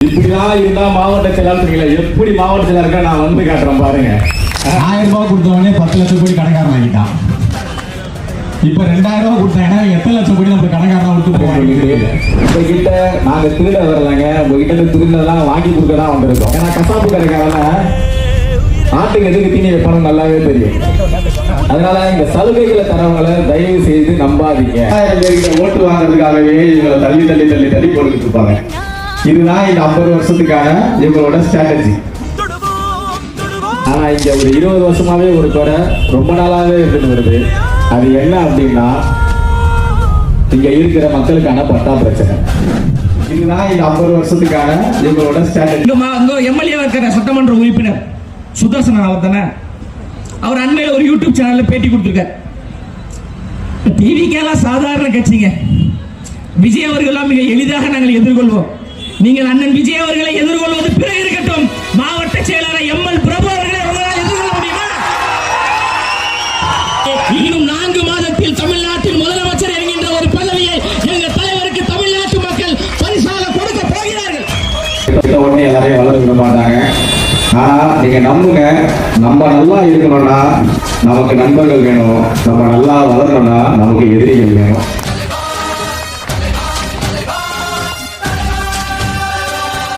இப்படிதான் இருந்தா மாவட்ட செயலாளர் எப்படி மாவட்ட செயலாளர் நான் வந்து காட்டுறேன் பாருங்க. 1000 ரூபாய் கொடுத்தவனே 10 லட்சம் கோடி கணக்காரன் ஆகிட்டான். இப்ப 2000 ரூபாய் கொடுத்தாங்கன்னா எத்தனை லட்சம் கோடி நம்ம கணக்காரனா விட்டு போவாங்க. உங்ககிட்ட நாங்க திருட வரலங்க, உங்ககிட்ட திருடெல்லாம் வாங்கி கொடுக்க தான் வந்திருக்கோம். ஏன்னா கசாப்பு கடைக்காரன் ஆட்டுக்கு எதுக்கு தீனி வைப்பானு நல்லாவே தெரியும். அதனால இந்த சலுகைகளை தரவங்களை தயவு செய்து நம்பாதீங்க. 1000 பேர்கிட்ட ஓட்டு வாங்குறதுக்காகவே இவங்களை தள்ளி தள்ளி தள்ளி தள்ளி போட்டுக்கிட்டு இருப்பாங்க. இதுதான் இந்த 50 வருஷத்துக்கான இவங்களோட ஸ்ட்ராட்டஜி. ஆனா இங்க ஒரு 20 வருஷமாவே ஒரு குறை ரொம்ப நாளாவே இருந்துட்டு வருது. அது என்ன அப்படின்னா இங்க இருக்கிற மக்களுக்கான பட்டா பிரச்சனை. இதுதான் இந்த 50 வருஷத்துக்கான இவங்களோட ஸ்ட்ராட்டஜி. எம்எல்ஏ இருக்கிற சட்டமன்ற உறுப்பினர் சுதர்சனன் அவர் தானே, அவர் அண்மையில் ஒரு யூடியூப் சேனல்ல பேட்டி கொடுத்திருக்கார். டிவிக்கெல்லாம் சாதாரண கட்சிங்க, விஜய் அவர்களெல்லாம் மிக எளிதாக நாங்கள் எதிர்கொள்வோம். நீங்கள் அண்ணன் விஜய் அவர்களை எதிர்கொள்வது பிறகு இருக்கட்டும், மாவட்ட செயலாளர் எம்எல் பிரபு அவர்களை எதிர்கொள்ள முடியுமா? இன்னும் 4 மாதத்தில் தமிழ்நாட்டில் முதலமைச்சர் என்கின்ற ஒரு பதவியை எங்கள் தலைவருக்கு தமிழ்நாட்டு மக்கள் பரிசாக கொடுக்க போகிறார்கள். உடனே எல்லாரையும் வளர விட மாட்டாங்க. ஆனா நீங்க நம்புங்க, நம்ம நல்லா இருக்கணும்னா நமக்கு நண்பர்கள் வேணும், நம்ம நல்லா வளரணும்னா நமக்கு எதிரிகள் வேணும்.